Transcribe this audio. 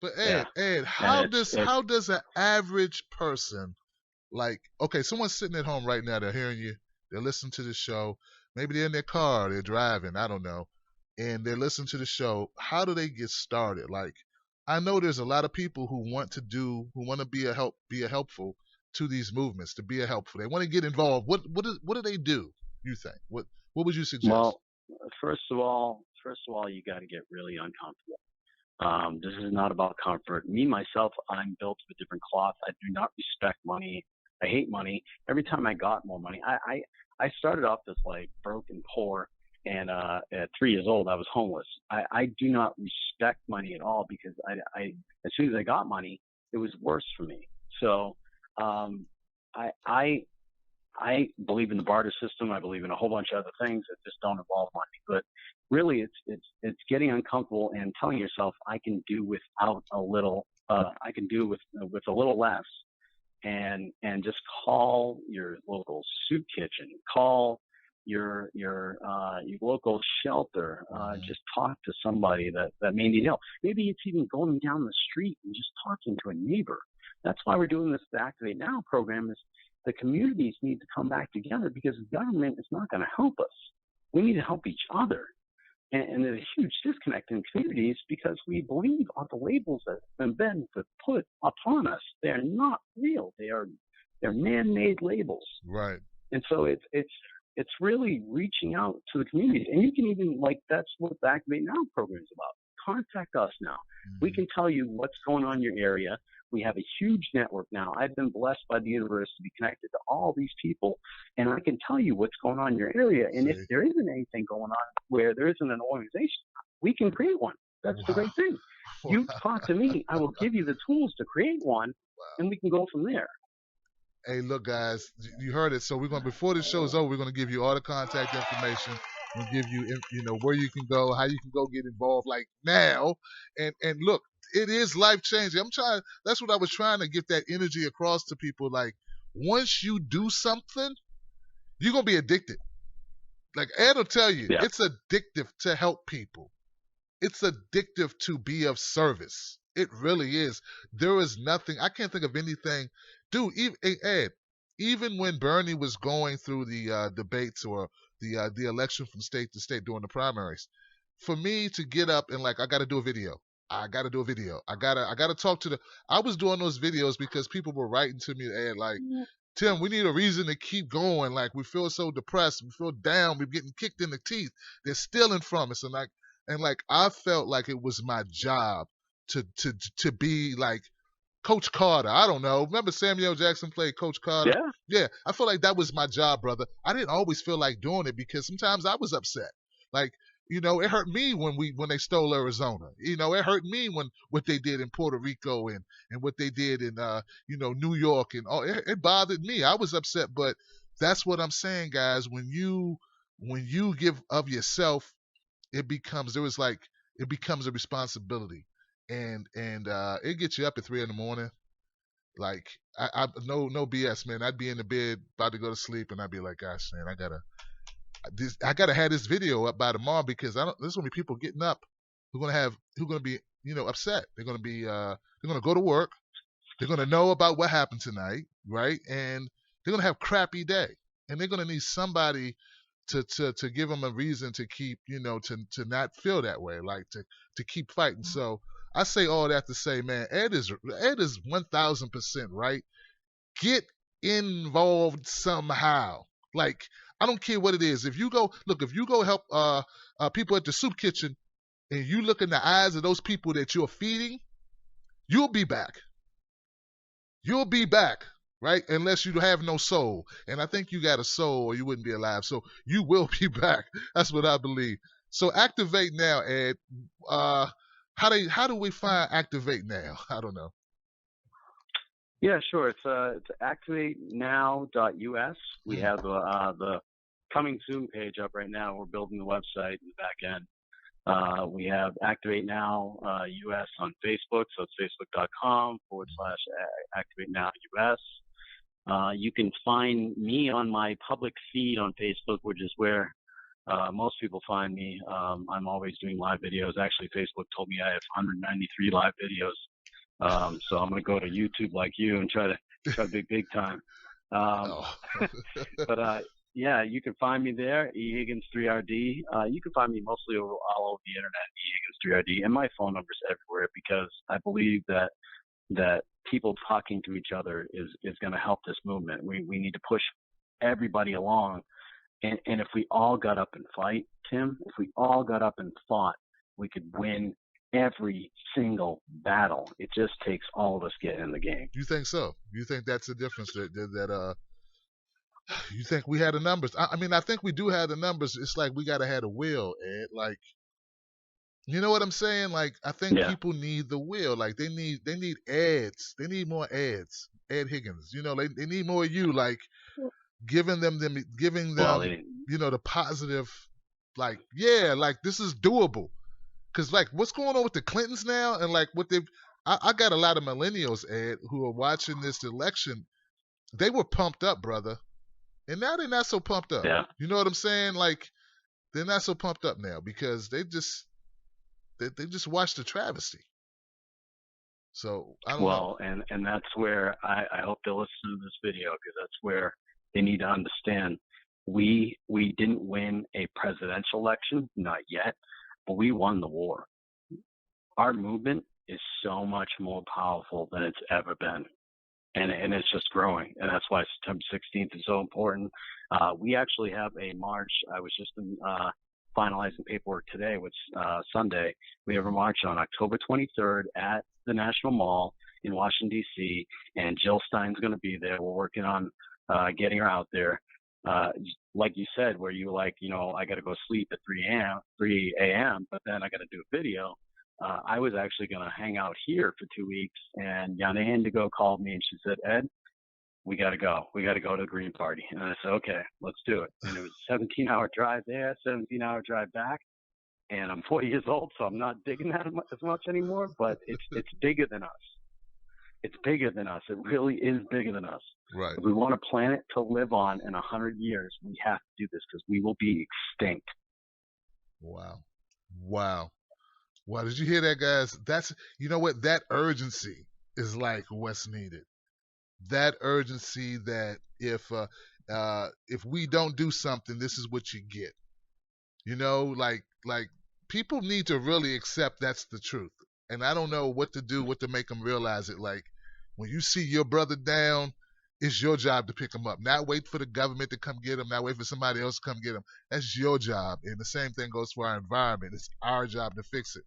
But Yeah, Ed, and how does an average person, like, okay, someone's sitting at home right now, they're hearing you, they're listening to the show, maybe they're in their car, they're driving, I don't know, and they're listening to the show. How do they get started? Like, I know there's a lot of people who want to be a helpful to these movements, to be a helpful. They want to get involved. What do they do? You think? What would you suggest? well, first of all, you got to get really uncomfortable. This is not about comfort. Me myself, I'm built of a different cloth. I do not respect money. I hate money. Every time I got more money, I started off as like broke and poor, and at 3 years old, I was homeless. I do not respect money at all because as soon as I got money, it was worse for me. So um, I, I I believe in the barter system. I believe in a whole bunch of other things that just don't involve money. But really, it's getting uncomfortable and telling yourself, I can do without a little. I can do with a little less, and just call your local soup kitchen. Call your local shelter. Hmm. Just talk to somebody that may need help. Maybe it's even going down the street and just talking to a neighbor. That's why we're doing this Activate Now program. Is the communities need to come back together because the government is not going to help us. We need to help each other. And there's a huge disconnect in communities because we believe on the labels that have been put upon us. They're not real. They're man-made labels. Right. And so it's really reaching out to the community. And you can even, like, that's what the Activate Now program is about. Contact us now. We Hmm. can tell you what's going on in your area. We have a huge network now. I've been blessed by the universe to be connected to all these people, and I can tell you what's going on in your area. And if See. there isn't anything going on where there isn't an organization, we can create one. That's the Wow. great thing. You talk to me, I will give you the tools to create one, and we can go from there. Hey, look, guys, you heard it. So we're going, before the show's over, we're going to give you all the contact information. We'll give you, where you can go, how you can go get involved, like now. And look, it is life changing. I'm trying. That's what I was trying to get that energy across to people. Like, once you do something, you're gonna be addicted. Like Ed will tell you, Yeah. it's addictive to help people. It's addictive to be of service. It really is. There is nothing. I can't think of anything, dude. Even Ed, even when Bernie was going through the debates or the election from state to state during the primaries, for me to get up and like, I got to do a video. I got to do a video. I gotta talk to the. I was doing those videos because people were writing to me, Ed, like, Tim, we need a reason to keep going. Like, we feel so depressed, we feel down, we're getting kicked in the teeth. They're stealing from us, and I felt like it was my job to be like Coach Carter. I don't know. Remember Samuel Jackson played Coach Carter? Yeah. Yeah, I feel like that was my job, brother. I didn't always feel like doing it because sometimes I was upset. Like, it hurt me when they stole Arizona. It hurt me when what they did in Puerto Rico and what they did in New York and all. It bothered me. I was upset, but that's what I'm saying, guys. When you give of yourself, it becomes a responsibility, and it gets you up at 3 in the morning. Like, I no BS, man. I'd be in the bed about to go to sleep, and I'd be like, gosh, man, I gotta have this video up by tomorrow because I don't. There's gonna be people getting up who gonna be upset. They're gonna go to work. They're gonna know about what happened tonight, right? And they're gonna have a crappy day, and they're gonna need somebody to give them a reason to keep to not feel that way, like to keep fighting. So I say all that to say, man, Ed is 1,000% right. Get involved somehow. Like, I don't care what it is. If you go help people at the soup kitchen, and you look in the eyes of those people that you're feeding, you'll be back. You'll be back, right? Unless you have no soul. And I think you got a soul or you wouldn't be alive. So you will be back. That's what I believe. So Activate Now, Ed. Uh, how do we find Activate Now? I don't know. Yeah, sure. It's activatenow.us. We Mm, have the coming soon page up right now. We're building the website in the back end. We have Activate Now US on Facebook, so it's facebook.com/Activate Now US. You can find me on my public feed on Facebook, which is where most people find me. I'm always doing live videos. Actually, Facebook told me I have 193 live videos So I'm gonna go to YouTube like you and try to be big time. Oh. But yeah, you can find me there, E Higgins 3RD. You can find me mostly all over the internet, E Higgins 3RD, and my phone number's everywhere because I believe that people talking to each other is going to help this movement. We need to push everybody along, and if we all got up and fight, Tim, if we all got up and fought, we could win every single battle. It just takes all of us getting in the game. You think so? You think that's the difference that you think we had the numbers? I mean, I think we do have the numbers. It's like we gotta have the will, Ed. Like, you know what I'm saying? Like, I think people need the will. Like, they need ads. They need more ads. Ed Higgins. You know, they need more of you. Like, giving them you know, the positive. Like, yeah, like this is doable. Cause like, what's going on with the Clintons now, and like what they've. I got a lot of millennials, Ed, who are watching this election. They were pumped up, brother. And now they're not so pumped up. Yeah. You know what I'm saying? Like, they're not so pumped up now because they just watched the travesty. So I don't know. And that's where I hope they'll listen to this video, because that's where they need to understand we didn't win a presidential election, not yet, but we won the war. Our movement is so much more powerful than it's ever been. And it's just growing, and that's why September 16th is so important. We actually have a march. I was just finalizing paperwork today, which Sunday. We have a march on October 23rd at the National Mall in Washington, D.C., and Jill Stein's going to be there. We're working on getting her out there. Like you said, where you were like, you know, I got to go sleep at 3 a.m., but then I got to do a video. I was actually going to hang out here for 2 weeks, and Yana Indigo called me and she said, Ed, we got to go. We got to go to the Green Party. And I said, okay, let's do it. And it was a 17-hour drive there, 17-hour drive back. And I'm 40 years old, so I'm not digging that as much anymore, but it's bigger than us. It's bigger than us. It really is bigger than us. Right. If we want a planet to live on in 100 years, we have to do this because we will be extinct. Wow. Wow, did you hear that, guys? That's, you know what? That urgency is like what's needed. That urgency that if we don't do something, this is what you get. You know, like people need to really accept that's the truth. And I don't know what to do, what to make them realize it. Like, when you see your brother down, it's your job to pick him up. Not wait for the government to come get him. Not wait for somebody else to come get him. That's your job. And the same thing goes for our environment. It's our job to fix it.